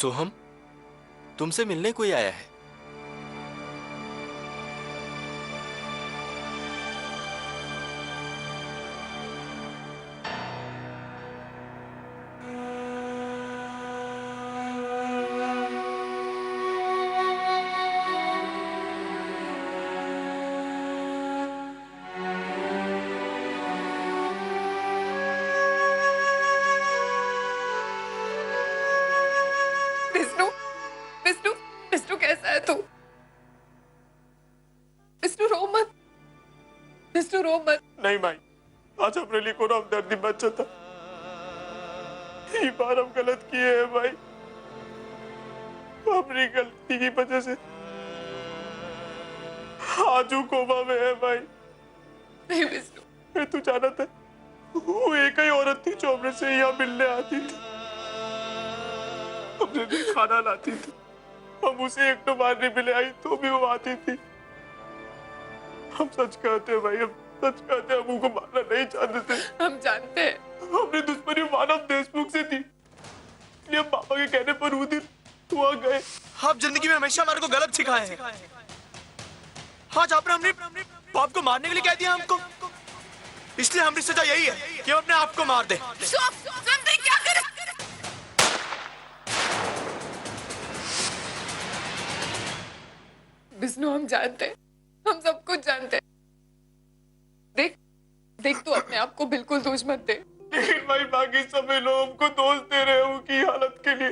सोहम, तुमसे मिलने कोई आया है? विष्णु, विष्णु, विष्णु कैसा है तू? विष्णु रो मत, विष्णु रो मत। नहीं माई, आज अपने लिए कोई हमदर्दी मत चाहता। ये बार हम गलत किए हैं भाई, अपनी गलती की वजह से आजू कोमा में है भाई। नहीं विष्णु, मैं तू जाना था, वो एक ही औरत थी जो हमने से यहाँ मिलने आती थी, हमने भी खाना लाती थी, हम उसे एक तो बार नहीं मिले आई तो भी वो आती थी। हम सच कहते हैं भाई, हम सच कहते हैं, हम उनको मारना नहीं चाहते थे। हम जानते हैं। हमने दुश्मनी मानव देशमुख से थी, इसलिए हम पापा के कहने पर वो दिन वहाँ गए। आप जिंदगी में हमेशा हमारे को गलत सिखाए हैं। आज आपने हमने बाप को मारने के लिए कह दिया हमको, इसलिए हमारी सजा यही है कि हम अपने आप को मार दे। क्या करे? विष्णु हम जानते हैं, हम सब कुछ जानते हैं। देख देख, तू अपने आप को बिल्कुल दोष मत दे। लेकिन भाई बाकी सभी लोग हमको दोष दे रहे हैं उनकी हालत के लिए।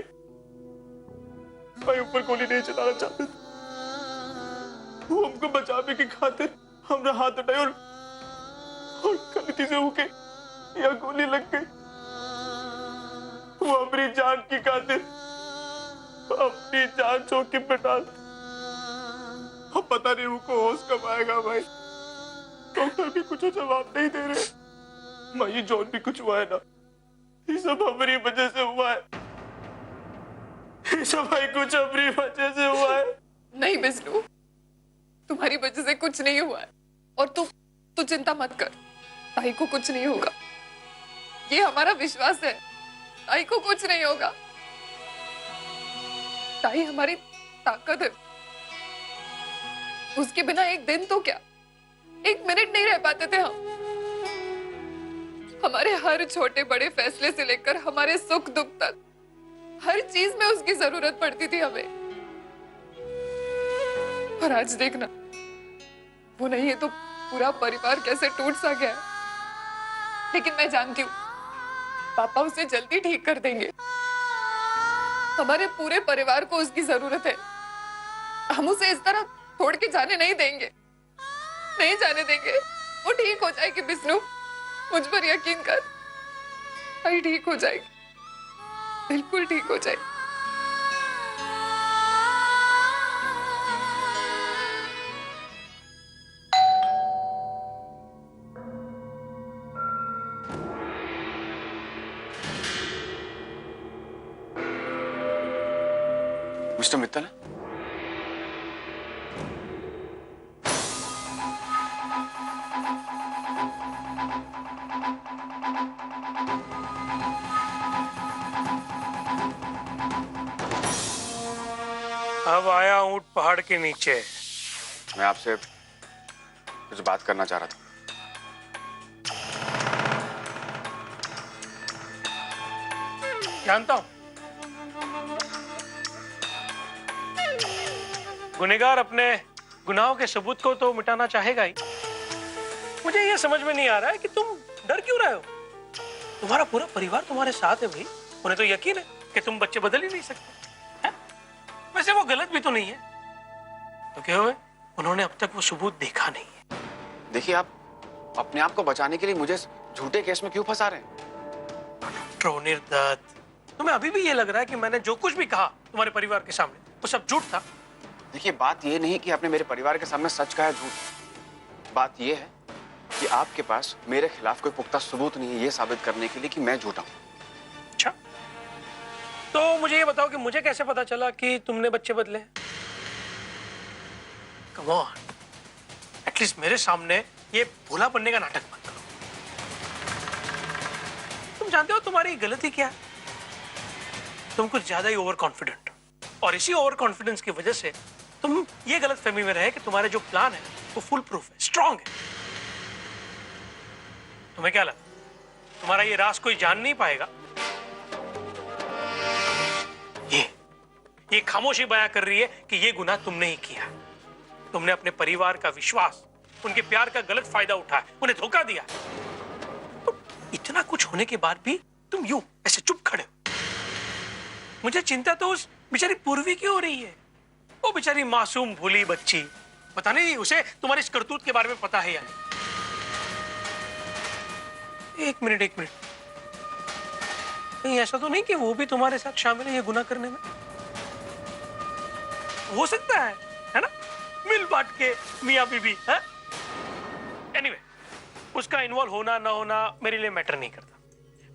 भाई ऊपर गोली नहीं चलाना चाहते थे, वो हमको बचाने की खातिर हमने हाथ उठाए और गलती से उनके या गोली लग गई। वो अपनी जान की खातिर अपनी जान चौकी पे डाल, अब पता नहीं उनको होश कब आएगा भाई। डॉक्टर भी कुछ जवाब नहीं दे रहे। माई जो भी कुछ हुआ है ना, ये सब हमारी वजह से हुआ है, ये सब भाई कुछ हमारी वजह से हुआ है। नहीं विष्णु, तुम्हारी वजह से कुछ नहीं हुआ है, और तू चिंता मत कर, ताई को कुछ नहीं होगा। ये हमारा विश्वास है, ताई को कुछ नहीं होगा। ताई हमारी ताकत है, उसके बिना एक दिन तो क्या, एक मिनट नहीं रह पाते थे हम। हमारे हर छोटे बड़े फैसले से लेकर हमारे सुख दुख तक हर चीज में उसकी जरूरत पड़ती थी हमें। और आज देखना, वो नहीं है तो पूरा परिवार कैसे टूट सा गया है। लेकिन मैं जानती हूँ पापा उसे जल्दी ठीक कर देंगे। हमारे पूरे परिवार को उसकी जरूरत है, हम उसे इस तरह छोड़ के जाने नहीं देंगे, नहीं जाने देंगे। वो ठीक हो जाएगी विष्णु, मुझ पर यकीन कर। भाई ठीक हो जाएगी, बिल्कुल ठीक हो जाएगी। मिस्टर मित्तल, अब आया ऊंट पहाड़ के नीचे। मैं आपसे कुछ बात करना चाह रहा था। जानता हूं गुनहगार अपने गुनाहों के सबूत को तो मिटाना चाहेगा ही। मुझे यह समझ में नहीं आ रहा है कि तुम डर क्यों रहे हो। तुम्हारा पूरा परिवार तुम्हारे साथ है भाई, उन्हें तो यकीन है कि तुम बच्चे बदल ही नहीं सकते। वैसे वो गलत भी तो नहीं है, तो क्या हुआ, उन्होंने अब तक वो सबूत देखा नहीं है। देखिए, आप अपने आप को बचाने के लिए मुझे झूठे केस में क्यों फंसा रहे हैं? निर्दत्त, तुम्हें अभी भी ये लग रहा है कि मैंने जो कुछ भी कहा तुम्हारे परिवार के सामने वो सब झूठ था? देखिए, बात ये नहीं कि आपने मेरे परिवार के सामने सच कहा है झूठ। बात ये है कि आपके पास मेरे खिलाफ कोई पुख्ता सबूत नहीं है ये साबित करने के लिए कि मैं झूठा हूं। अच्छा, तो मुझे ये बताओ कि मुझे कैसे पता चला कि तुमने बच्चे बदले? कम ऑन, एटलीस्ट मेरे सामने ये भोला बनने का नाटक मत करो। तुम जानते हो तुम्हारी गलती क्या है? तुम कुछ ज्यादा ही ओवर कॉन्फिडेंट, और इसी ओवर कॉन्फिडेंस की वजह से तुम ये गलत फहमी में रहे कि तुम्हारे जो प्लान है वो फुल प्रूफ है, स्ट्रांग है। तुम्हें क्या लगा तुम्हारा ये राज कोई जान नहीं पाएगा? ये खामोशी बयां कर रही है कि ये गुनाह तुमने ही किया। तुमने अपने परिवार का विश्वास, उनके प्यार का गलत फायदा उठाया, उन्हें धोखा दिया। तो इतना कुछ होने के बाद भी तुम यूं ऐसे चुप खड़े हो। मुझे चिंता तो उस बेचारी पूर्वी की हो रही है। वो बेचारी मासूम भोली बच्ची, पता नहीं उसे तुम्हारी इस करतूत के बारे में पता है या नहीं। एक मिनट, नहीं ऐसा तो नहीं कि वो भी तुम्हारे साथ शामिल है ये गुनाह करने में? हो सकता है ना, मिल बांट के मियां बीबी है। एनीवे, उसका इन्वॉल्व होना ना होना मेरे लिए मैटर नहीं करता।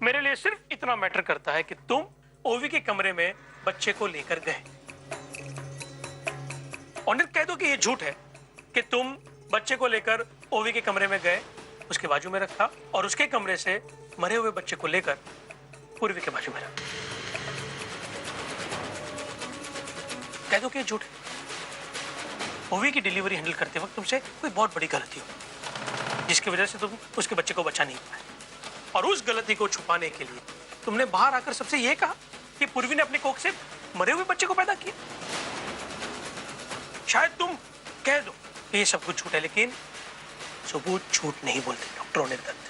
मेरे लिए सिर्फ इतना मैटर करता है कि तुम ओवी के कमरे में बच्चे को लेकर गए। और कह दो कि ये झूठ है कि तुम बच्चे को लेकर ओवी के कमरे में गए, उसके बाजू में रखा और उसके कमरे से मरे हुए बच्चे को लेकर पूर्वी के बाजू में रखा। कह दो कि झूठ है। ओवी की डिलीवरी हैंडल करते वक्त तुमसे कोई बहुत बड़ी गलती हो, जिसकी वजह से तुम उसके बच्चे को बचा नहीं पाए, और उस गलती को छुपाने के लिए तुमने बाहर आकर सबसे यह कहा कि पूर्वी ने अपनी कोख से मरे हुए बच्चे को पैदा किया। शायद तुम कह दो कि ये सब कुछ झूठ है, लेकिन सबूत झूठ नहीं बोलते डॉक्टर अनिल दत्त।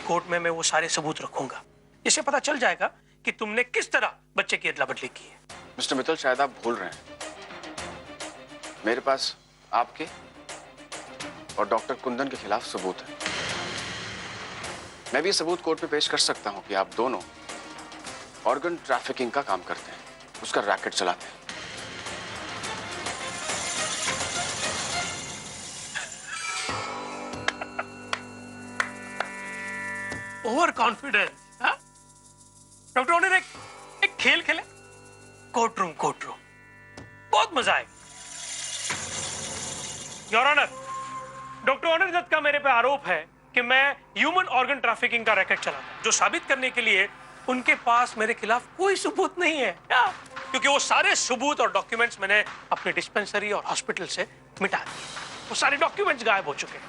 कोर्ट में मैं वो सारे सबूत रखूंगा, इससे पता चल जाएगा कि तुमने किस तरह बच्चे की अदला बदली की है। मिस्टर मित्तल, शायद आप भूल रहे हैं, मेरे पास आपके और डॉक्टर कुंदन के खिलाफ सबूत है। मैं भी सबूत कोर्ट में पेश कर सकता हूं कि आप दोनों ऑर्गन ट्रैफिकिंग का काम करते हैं, उसका रैकेट चलाते हैं। ओवर कॉन्फिडेंस, डॉक्टर ओनिर एक खेल खेले, कोर्टरूम बहुत मजा आएगा। योर ऑनर, डॉक्टर ओनिर दत्त का मेरे पे आरोप है कि मैं ह्यूमन ऑर्गन ट्रैफिकिंग का रैकेट चलाता हूं, जो साबित करने के लिए उनके पास मेरे खिलाफ कोई सबूत नहीं है, क्योंकि वो सारे सबूत और डॉक्यूमेंट्स मैंने अपने डिस्पेंसरी और हॉस्पिटल से मिटा दिए। वो सारे डॉक्यूमेंट्स गायब हो चुके हैं।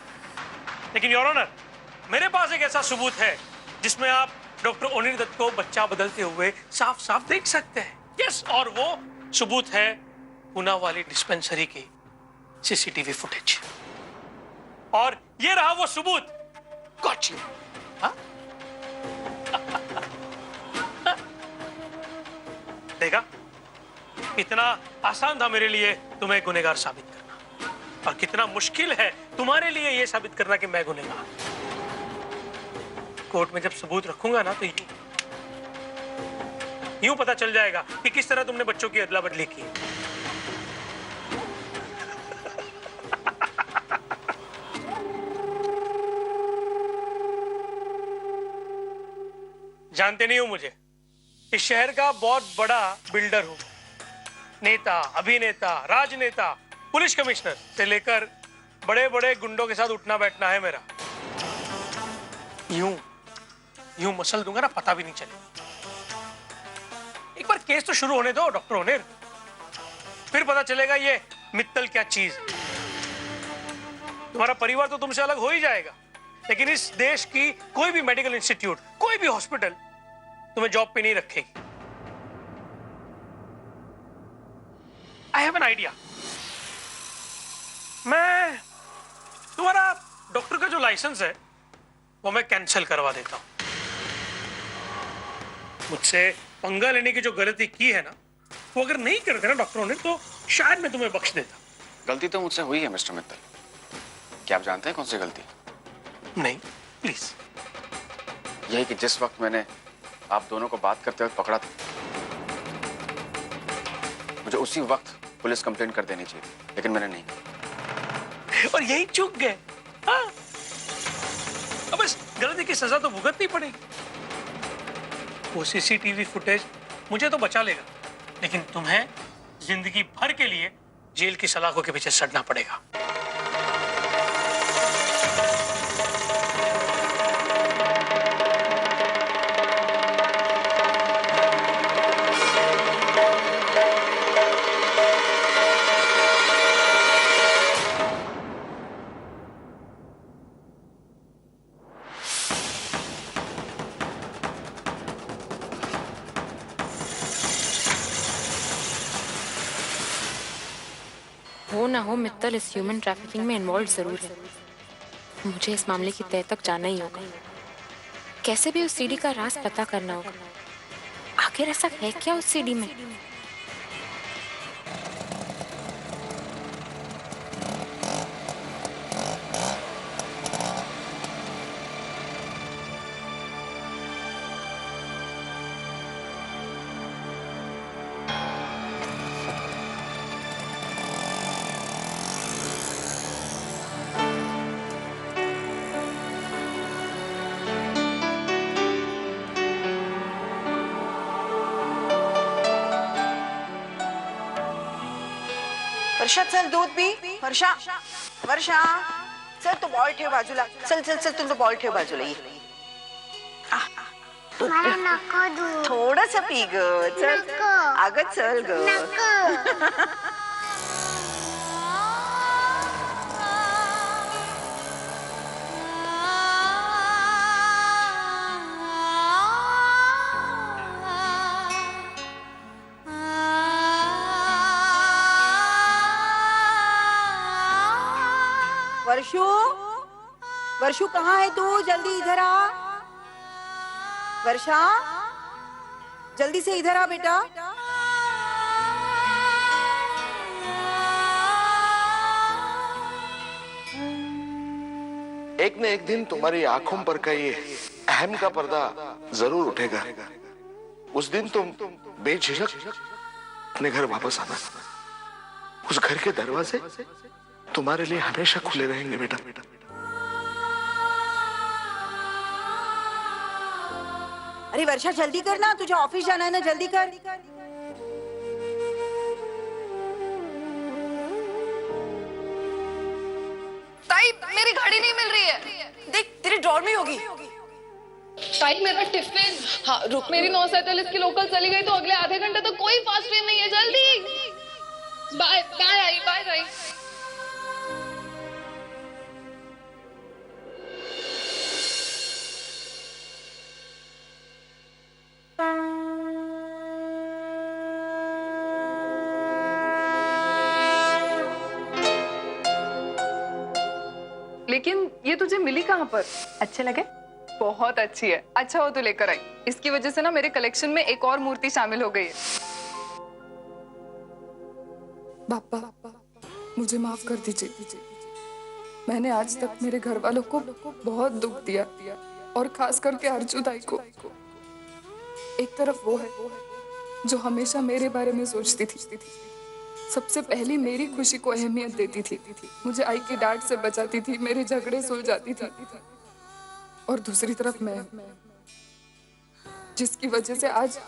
लेकिन योर ऑनर, मेरे पास एक ऐसा सबूत है जिसमें आप डॉक्टर ओनिर दत्त को बच्चा बदलते हुए साफ साफ देख सकते हैं। यस, और वो सबूत है पुणे वाली डिस्पेंसरी की सीसीटीवी फुटेज। और ये रहा वो सबूत। Got you. देखा, कितना आसान था मेरे लिए तुम्हें गुनहगार साबित करना, और कितना मुश्किल है तुम्हारे लिए यह साबित करना कि मैं गुनहगार। कोर्ट में जब सबूत रखूंगा ना, तो यूं पता चल जाएगा कि किस तरह तुमने बच्चों की अदला बदली की। जानते नहीं हो मुझे, इस शहर का बहुत बड़ा बिल्डर हूं। नेता, अभिनेता, राजनेता, पुलिस कमिश्नर से लेकर बड़े बड़े गुंडों के साथ उठना बैठना है मेरा। यूं मसल दूंगा ना, पता भी नहीं चलेगा। एक बार केस तो शुरू होने दो डॉक्टर ओनिर, फिर पता चलेगा ये मित्तल क्या चीज है। तुम्हारा परिवार तो तुमसे अलग हो ही जाएगा, लेकिन इस देश की कोई भी मेडिकल इंस्टीट्यूट, कोई भी हॉस्पिटल तुम्हें जॉब पे नहीं रखेगी। I have an idea. मैं तुम्हारा डॉक्टर का जो लाइसेंस है वो मैं कैंसिल करवा देता हूं। मुझसे पंगा लेने की जो गलती की है ना, वो अगर नहीं करते ना डॉक्टरों ने, तो शायद मैं तुम्हें बख्श देता। गलती तो मुझसे हुई है मिस्टर मित्तल। क्या आप जानते हैं कौन सी गलती? नहीं, प्लीज। यही कि जिस वक्त मैंने आप दोनों को बात करते वक्त पकड़ा था, मुझे उसी वक्त पुलिस कंप्लेंट कर देनी चाहिए, लेकिन मैंने नहीं। और यही चूक गए। हाँ, अब इस गलती की सजा तो भुगतनी पड़ेगी। वो सीसीटीवी फुटेज मुझे तो बचा लेगा, लेकिन तुम्हें जिंदगी भर के लिए जेल की सलाखों के पीछे सड़ना पड़ेगा। हो ना हो मित्तल इस ह्यूमन ट्रैफिकिंग में इन्वॉल्व जरूर है। मुझे इस मामले की तह तक जाना ही होगा। कैसे भी उस सीडी का राज पता करना होगा। आखिर ऐसा है क्या उस सीडी में? वर्षा चल दूध पी. वर्षा वर्षा चल तू बॉल ठेव बाजूला. चल चल चल तू बॉल ठेव बाजूला. ये मला नको दूध. थोडस पी ग. चल अगं चल ग. वर्षू वर्षू कहाँ है तू? जल्दी इधर आ. वर्षा जल्दी से इधर आ बेटा. एक न एक दिन तुम्हारी आंखों पर का ये अहम का पर्दा जरूर उठेगा. उस दिन तुम बेझिझक अपने घर वापस आना. उस घर के दरवाजे तुम्हारे लिए हमेशा खुले रहेंगे बेटा. अरे वर्षा जल्दी कर ना, तुझे ऑफिस जाना है ना. जल्दी कर. ताई मेरी घड़ी नहीं मिल रही है. देख तेरे ड्रॉर में होगी. ताई मेरा टिफिन. हाँ रुक. मेरी 9:47 की लोकल चली गई तो अगले आधे घंटे तक कोई फास्ट ट्रेन नहीं है. जल्दी. बाय बाय आई. Bye bye. लेकिन ये तुझे मिली कहाँ पर? अच्छे लगे? बहुत अच्छी है. अच्छा हो तो लेकर आई. इसकी वजह से ना मेरे कलेक्शन में एक और मूर्ति शामिल हो गई है. पापा मुझे माफ कर दीजिए. मैंने आज तक मेरे घर वालों को बहुत दुख दिया और खास करके अर्जु दाई को. एक तरफ वो है जो हमेशा मेरे बारे में सोचती थी, सबसे पहली मेरी खुशी को अहमियत देती थी, मुझे आई की डांट से बचाती थी, मेरे झगड़े सुलझाती थी. और दूसरी तरफ मैं, जिसकी वजह से आज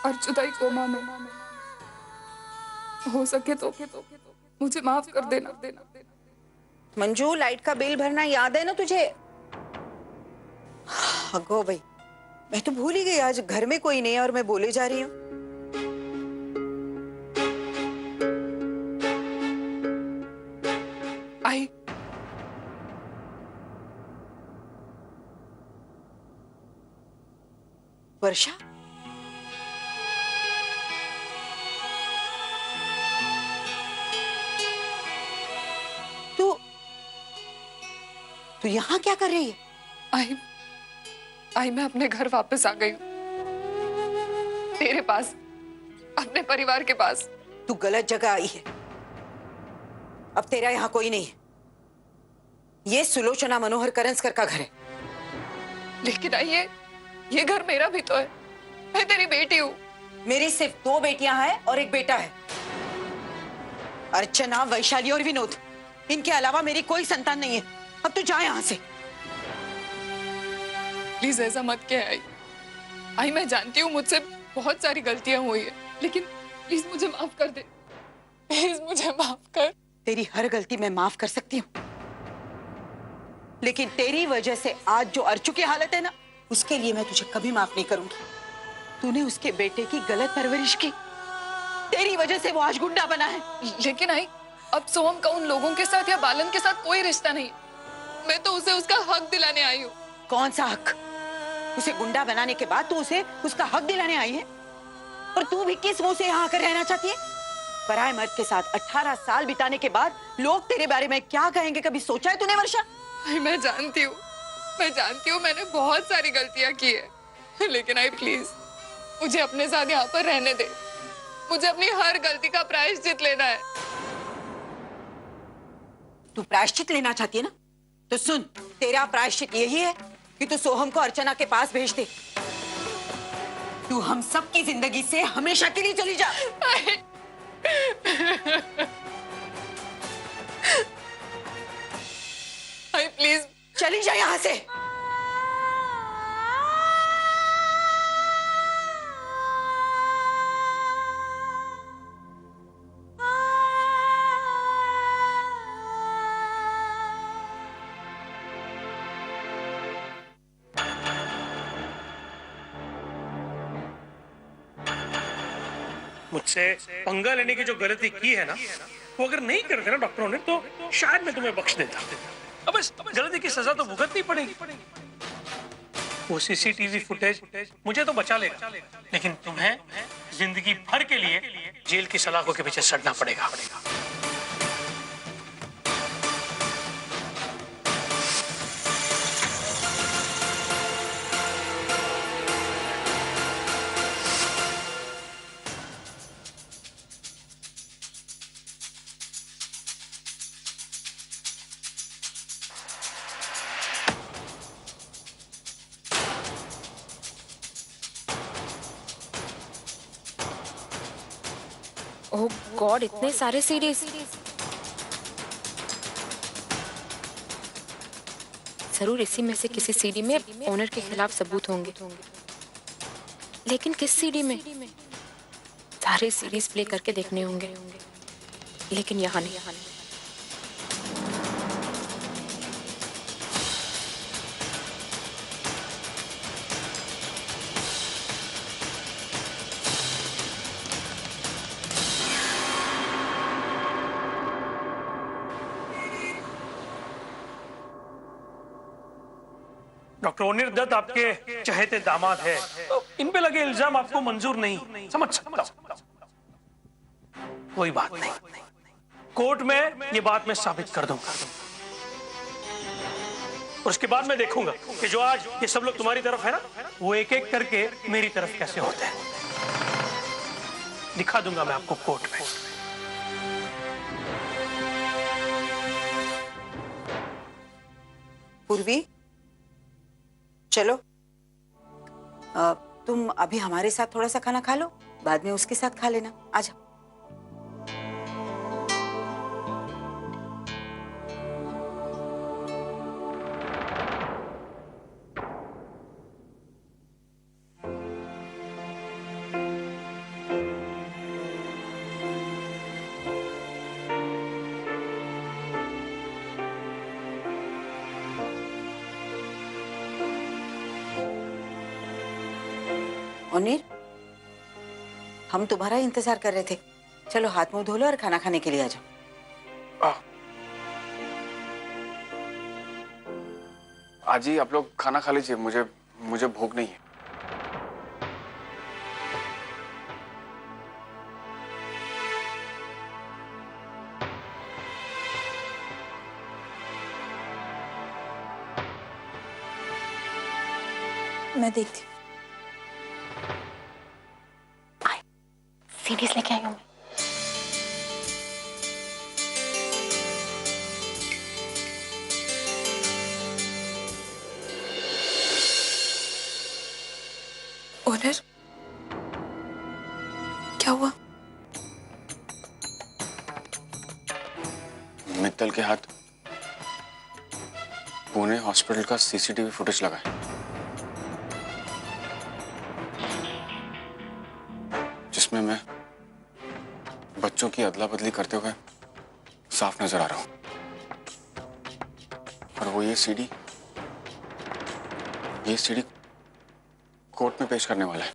अर्जु दाई कोमा में. हो सके तो मुझे माफ कर देना. मंजू लाइट का बिल भरना याद है ना तुझे? अगो भाई मैं तो भूल ही गई. आज घर में कोई नहीं है और मैं बोले जा रही हूँ. आई वर्षा तू यहाँ क्या कर रही है? आई मैं अपने घर वापस आ गई हूँ. तेरे पास, अपने परिवार के पास. तू गलत जगह आई है. अब तेरा यहाँ कोई नहीं है. ये सुलोचना मनोहर करंसकर का घर है. लेकिन आई ये घर मेरा भी तो है. मैं तेरी बेटी हूँ. मेरी सिर्फ 2 बेटियां हैं और एक बेटा है. अर्चना, वैशाली और विनोद. इनके अलावा मेरी कोई संतान नहीं है. अब तू जा यहाँ से. प्लीज ऐसा मत कह आई मैं जानती हूँ मुझसे बहुत सारी गलतियां हुई है, लेकिन प्लीज मुझे माफ कर दे. प्लीज मुझे माफ कर. तेरी हर गलती मैं माफ कर सकती हूँ, लेकिन तेरी वजह से आज जो अर्चु की हालत है ना, उसके लिए मैं तुझे कभी माफ नहीं करूंगी. तूने उसके बेटे की गलत परवरिश की. तेरी वजह से वो आज गुंडा बना है. लेकिन आई अब सोहम का उन लोगों के साथ या बालन के साथ कोई रिश्ता नहीं. मैं तो उसे उसका हक दिलाने आई हूँ. कौन सा हक? उसे गुंडा बनाने के बाद तू उसे उसका हक दिलाने आई है? और तू भी किस मुंह से यहाँ आकर रहना चाहती है? पराये मर्द के साथ 18 साल बिताने के बाद लोग तेरे बारे में क्या कहेंगे, कभी सोचा है तूने वर्षा? मैं जानती हूँ मैंने बहुत सारी गलतियां की है, लेकिन आई प्लीज मुझे अपने साथ यहाँ पर रहने दे। मुझे अपनी हर गलती का प्रायश्चित लेना है। तू प्रायश्चित लेना चाहती है ना, तो सुन, तेरा प्रायश्चित यही है कि तू सोहम को अर्चना के पास भेज दे। तू हम सब की जिंदगी से हमेशा के लिए चली जा। आई प्लीज चली जा यहाँ से। मुझसे पंगा लेने की जो गलती की है ना, वो अगर नहीं करते ना डॉक्टरों ने, तो शायद मैं तुम्हें बख्श देता। अब इस गलती की सजा तो भुगतनी पड़ेगी। वो सीसीटीवी फुटेज मुझे तो बचा लेगा, लेकिन तुम्हें जिंदगी भर के लिए जेल की सलाखों के पीछे सड़ना पड़ेगा। ओह गॉड, इतने सारे सीरीज। जरूर इसी में से किसी सीडी में ओनर के खिलाफ सबूत होंगे, लेकिन किस सीडी में? सारे सीरीज प्ले करके देखने होंगे, लेकिन यहाँ नहीं। डॉक्टर ओनिर दत्त आपके चहेते दामाद है, तो इन पे लगे इल्जाम आपको मंजूर नहीं, समझ सकता हूं। कोई बात नहीं, कोर्ट में ये बात मैं साबित कर दूंगा, और उसके बाद मैं देखूंगा कि जो आज ये सब लोग तुम्हारी तरफ है ना, वो एक एक करके मेरी तरफ कैसे होते हैं। दिखा दूंगा मैं आपको कोर्ट में। पूर्वी, चलो तुम अभी हमारे साथ थोड़ा सा खाना खा लो, बाद में उसके साथ खा लेना। आजा। ओनिर, हम तुम्हारा इंतजार कर रहे थे। चलो हाथ मुंह धो लो और खाना खाने के लिए आ जाओ। आज ही आप लोग खाना खा लीजिए, मुझे भूख नहीं है। मैं देखती हूँ। सीरीज लेके आई हूँ मैं। ओनर, क्या हुआ? मित्तल के हाथ पुणे हॉस्पिटल का सीसीटीवी फुटेज लगा है, जिसमें मैं बच्चों की अदला बदली करते हुए साफ नजर आ रहा हूं। और वो ये सीडी कोर्ट में पेश करने वाला है।